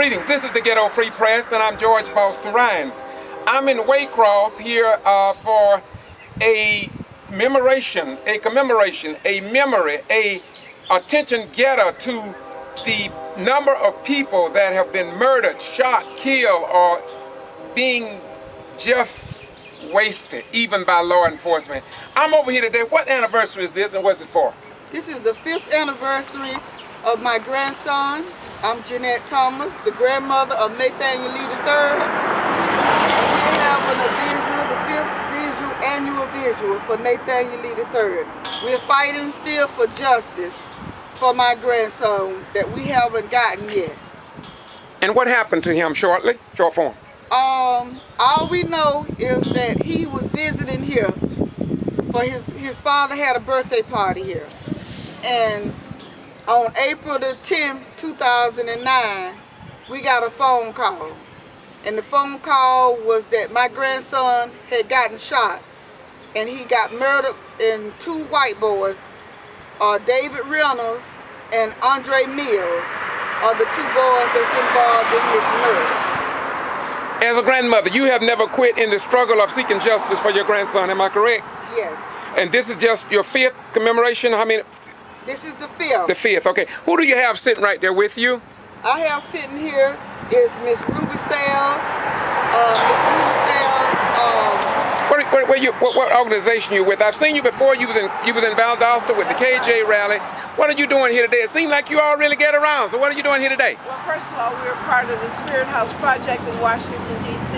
Greetings, this is the Ghetto Free Press, and I'm George Boston Rhines. I'm in Waycross here for a commemoration, a memory, a attention getter to the number of people that have been murdered, shot, killed, or being just wasted, even by law enforcement. I'm over here today. What anniversary is this, and what's it for? This is the 5th anniversary of my grandson. I'm Jeanette Thomas, the grandmother of Nathaniel Lee III. We're having a visual, the 5th annual visual for Nathaniel Lee III. We're fighting still for justice for my grandson that we haven't gotten yet. And what happened to him short form? All we know is that he was visiting here for his father had a birthday party here. And on April the 10th, 2009, we got a phone call. And the phone call was that my grandson had gotten shot and he got murdered, and 2 white boys, David Reynolds and Andre Mills, are the 2 boys that's involved in his murder. As a grandmother, you have never quit in the struggle of seeking justice for your grandson, am I correct? Yes. And this is just your 5th commemoration? How many? This is the 5th. The 5th, okay. Who do you have sitting right there with you? I have sitting here is Miss Ruby Sales. Miss Ruby Sales. What organization you with? I've seen you before. You was in Valdosta with the KJ rally. What are you doing here today? It seems like you all really get around. So what are you doing here today? Well, first of all, we're part of the Spirit House Project in Washington, D.C.,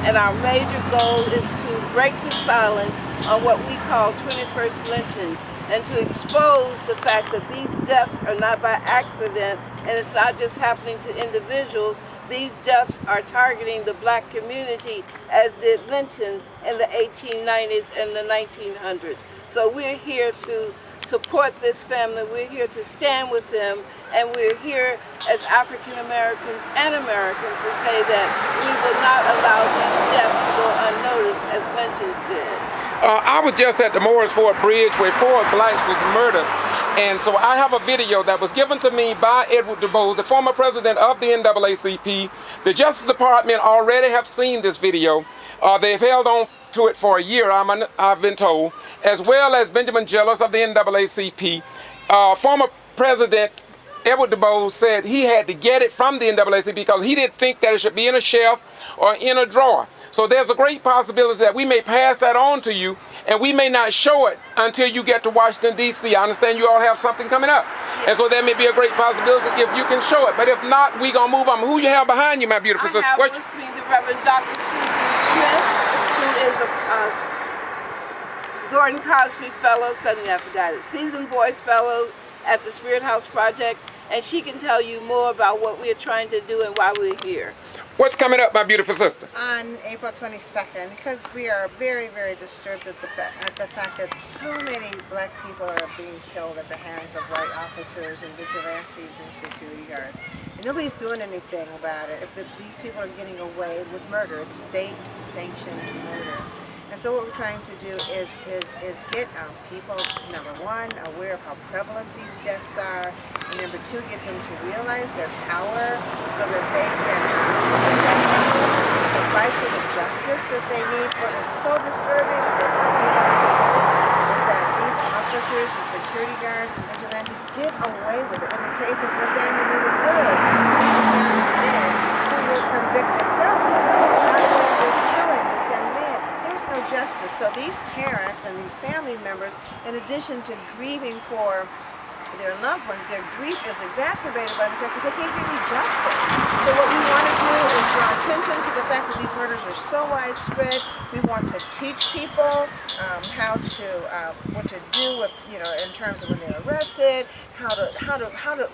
and our major goal is to break the silence on what we call 21st lynchings, and to expose the fact that these deaths are not by accident, and it's not just happening to individuals. These deaths are targeting the black community, as did lynching in the 1890s and the 1900s. So we're here to support this family, we're here to stand with them, and we're here as African Americans and Americans to say that we will not allow these deaths to go unnoticed as lynchings did. I was just at the Morrisford Bridge where 4 blacks was murdered, and so I have a video that was given to me by Edward DuBois, the former president of the NAACP. The Justice Department already have seen this video. They've held on to it for a year, I've been told, as well as Benjamin Jellis of the NAACP. Former President Edward DuBois said he had to get it from the NAACP because he didn't think that it should be in a shelf or in a drawer. So there's a great possibility that we may pass that on to you, and we may not show it until you get to Washington, D.C. I understand you all have something coming up. And so there may be a great possibility if you can show it. But if not, we're going to move on. Who you have behind you, my beautiful sister? I have with me the Reverend Dr. Susan Smith, who is a Gordon Cosby Fellow, suddenly I forgot it, Seasoned Voice Fellow at the Spirit House Project, and she can tell you more about what we're trying to do and why we're here. What's coming up, my beautiful sister? On April 22nd, because we are very, very disturbed at the fact that so many black people are being killed at the hands of white officers and vigilantes and security guards. And nobody's doing anything about it. If these people are getting away with murder, it's state-sanctioned murder. And so what we're trying to do is get people, number 1, aware of how prevalent these deaths are, and number 2, get them to realize their power so that they can to fight for the justice that they need. What is so disturbing is that these officers and security guards and vigilantes get away with it. In the case of Nathaniel Lee III, these young men who were convicted felons got away with killing this young man. There's no justice. So these parents and these family members, in addition to grieving for their loved ones, their grief is exacerbated by the fact that they can't give you justice. So what we want to do is draw attention to the fact that these murders are so widespread. We want to teach people what to do with, in terms of when they're arrested,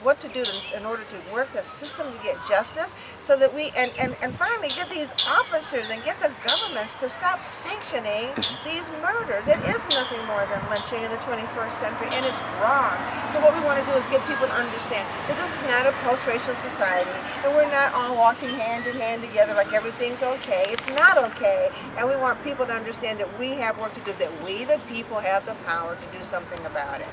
what to do in order to work the system to get justice, so that we and finally get these officers and get the governments to stop sanctioning these murders. It is nothing more than lynching in the 21st century, and it's wrong. So what we want to do is get people to understand that this is not a post-racial society, and we're not all walking hand in hand together like everything's okay. It's not okay, and we want people to understand that we have work to do, that we, the people, have the power to do something about it.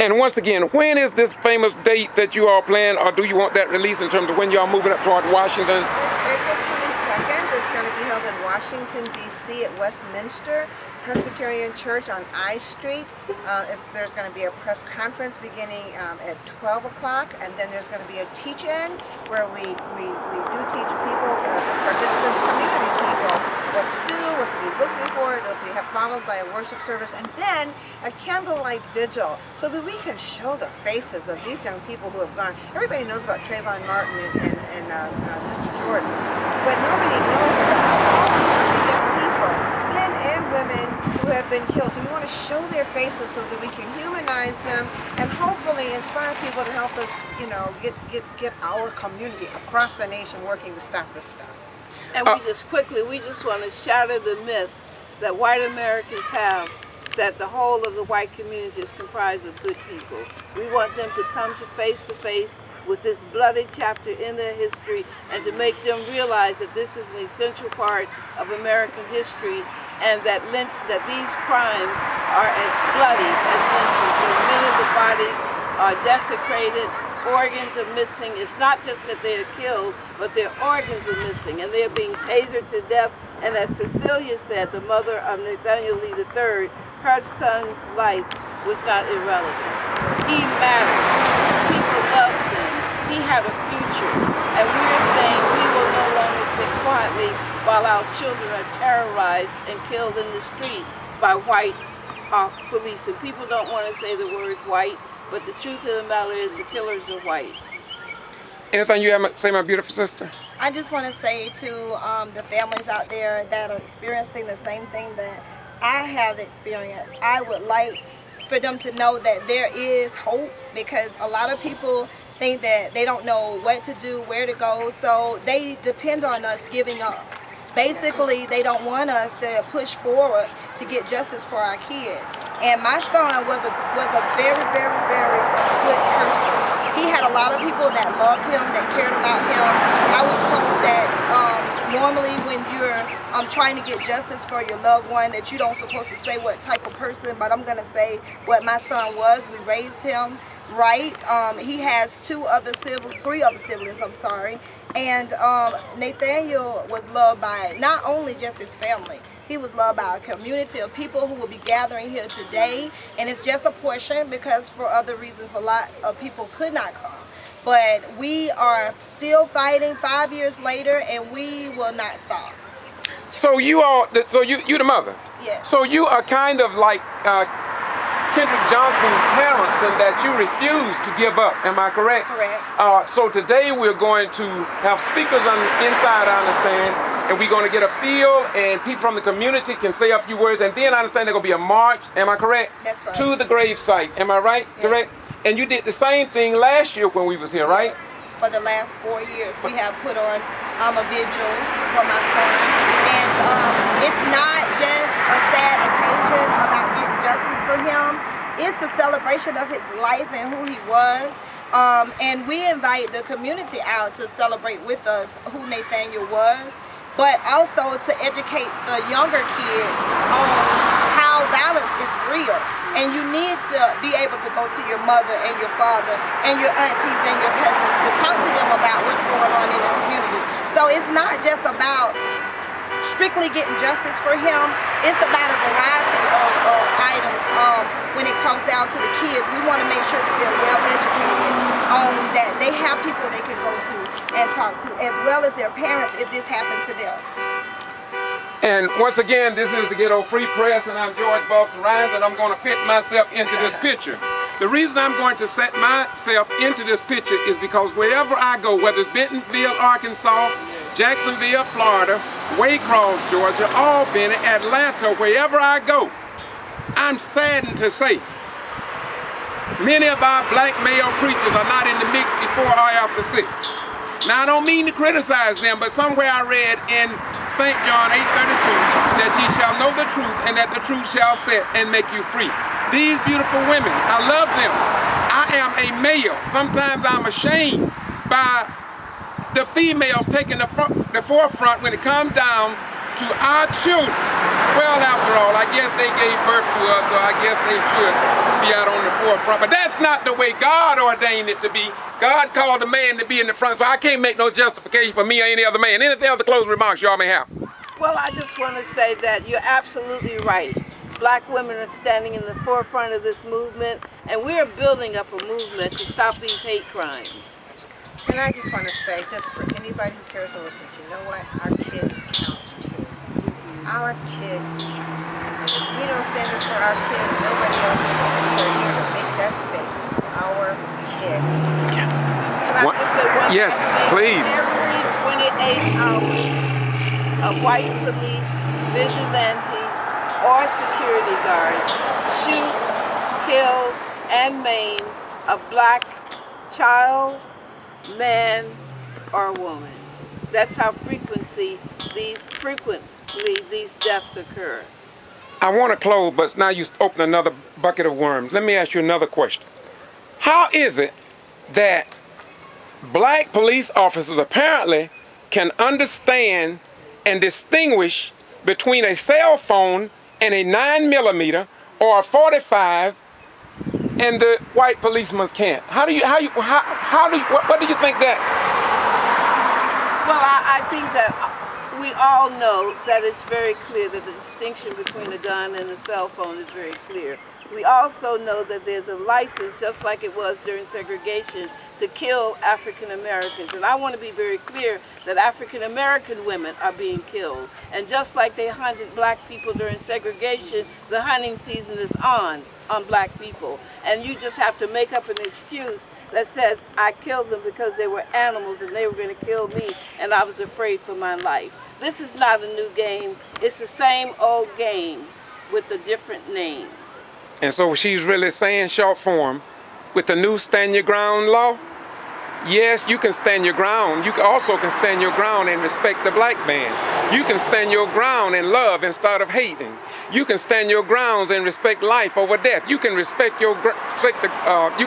And once again, when is this famous date that you all plan, or do you want that released in terms of when y'all moving up toward Washington? It's April 22nd. It's going to be held in Washington, D.C. at Westminster Presbyterian Church on I Street. There's going to be a press conference beginning at 12 o'clock, and then there's going to be a teach-in where we do teach people, participants, community people, what to do, what to be looking for. It'll be followed by a worship service, and then a candlelight vigil so that we can show the faces of these young people who have gone. Everybody knows about Trayvon Martin and Mr. Jordan, but nobody knows about all these young people, men and women, who have been killed. So we want to show their faces so that we can humanize them and hopefully inspire people to help us, you know, get our community across the nation working to stop this stuff. And we just want to shatter the myth that white Americans have that the whole of the white community is comprised of good people. We want them to come to face with this bloody chapter in their history and to make them realize that this is an essential part of American history, and that these crimes are as bloody as lynching. Many of the bodies are desecrated, organs are missing. It's not just that they are killed, but their organs are missing, and they are being tasered to death. And as Cecilia said, the mother of Nathaniel Lee III, her son's life was not irrelevant. He mattered. People loved him. He had a future. And we're saying we will no longer sit quietly while our children are terrorized and killed in the street by white police. And people don't want to say the word white, but the truth of the matter is the killers are white. Anything you have to say, my beautiful sister? I just want to say to the families out there that are experiencing the same thing that I have experienced, I would like for them to know that there is hope, because a lot of people think that they don't know what to do, where to go, so they depend on us giving up. Basically, they don't want us to push forward to get justice for our kids. And my son was a very, very, very good person. He had a lot of people that loved him, that cared about him. I was told that normally when you're trying to get justice for your loved one, that you don't supposed to say what type of person, but I'm gonna say what my son was. We raised him right. He has three other siblings, I'm sorry. And Nathaniel was loved by not only just his family, he was loved by a community of people who will be gathering here today. And it's just a portion, because for other reasons a lot of people could not come. But we are still fighting 5 years later, and we will not stop. So you the mother? Yes. So you are kind of like Kendrick Johnson's parents, in that you refuse to give up. Am I correct? Correct. So today we're going to have speakers on the inside, I understand, and we're going to get a feel, and people from the community can say a few words, and then I understand there's going to be a march, am I correct? That's right. To the grave site, am I right? Yes. Correct? And you did the same thing last year when we was here, right? Yes. For the last 4 years, we have put on a vigil for my son. And it's not just a sad occasion about getting justice for him. It's a celebration of his life and who he was. And we invite the community out to celebrate with us who Nathaniel was, but also to educate the younger kids on how violence is real. And you need to be able to go to your mother and your father and your aunties and your cousins to talk to them about what's going on in the community. So it's not just about strictly getting justice for him. It's about a variety of items when it comes down to the kids. We want to make sure that they're well educated, that they have people they can go to and talk to, as well as their parents if this happened to them. And once again, this is the Ghetto Free Press, and I'm George Boston Rhymes, and I'm going to fit myself into this picture. The reason I'm going to set myself into this picture is because wherever I go, whether it's Bentonville, Arkansas, Jacksonville, Florida, Waycross, Georgia, Albany, Atlanta, wherever I go, I'm saddened to say many of our black male preachers are not in the mix before or after 6. Now, I don't mean to criticize them, but somewhere I read in St. John 8:32 that ye shall know the truth, and that the truth shall set and make you free. These beautiful women, I love them. I am a male. Sometimes I'm ashamed by the females taking the forefront when it comes down to our children. Well, after all, I guess they gave birth to us, so I guess they should be out on the forefront. But that's not the way God ordained it to be. God called the man to be in the front, so I can't make no justification for me or any other man. Anything other closing remarks y'all may have? Well, I just want to say that you're absolutely right. Black women are standing in the forefront of this movement, and we're building up a movement to stop these hate crimes. And I just want to say, just for anybody who cares to listen, you know what? Our kids count too. Our kids count. And if we don't stand up for our kids, nobody else will. We are here to make that statement. Our kids count. Can I just say one Yes, thing? please. Every 28 hours, a white police, vigilante, or security guards shoots, kill, and maim a black child, man, or woman. That's how frequently these deaths occur. I want to close, but now you open another bucket of worms. Let me ask you another question. How is it that black police officers apparently can understand and distinguish between a cell phone and a 9mm or a 45, and the white policemen can't? What do you think that? Well, I think that we all know that it's very clear that the distinction between a gun and a cell phone is very clear. We also know that there's a license, just like it was during segregation, to kill African Americans. And I want to be very clear that African American women are being killed. And just like they hunted black people during segregation, the hunting season is on black people. And you just have to make up an excuse that says, I killed them because they were animals and they were going to kill me and I was afraid for my life. This is not a new game. It's the same old game with a different name. And so she's really saying, short form, with the new stand your ground law, yes, you can stand your ground. You also can stand your ground and respect the black man. You can stand your ground in love instead of hating. You can stand your grounds and respect life over death. You can you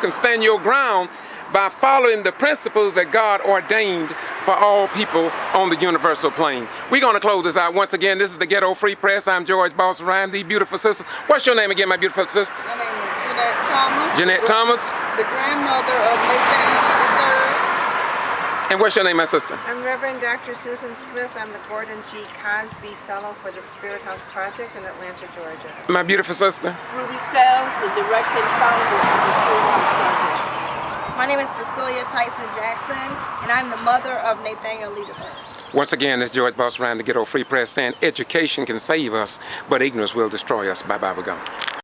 can stand your ground by following the principles that God ordained for all people on the universal plane. We're going to close this out. Once again, this is the Ghetto Free Press. I'm George Boss Rhyme, the beautiful sister. What's your name again, my beautiful sister? My name is Jeanette Thomas. Jeanette Thomas. The grandmother of Nathaniel III. And what's your name, my sister? I'm Reverend Dr. Susan Smith. I'm the Gordon G. Cosby Fellow for the Spirit House Project in Atlanta, Georgia. My beautiful sister. Ruby Sells, the director and founder of the Spirit House Project. My name is Cecilia Tyson Jackson, and I'm the mother of Nathaniel Lee III. Once again, this is George Boss Rhyme, the Ghetto Free Press, saying education can save us, but ignorance will destroy us. Bye-bye, we're gone.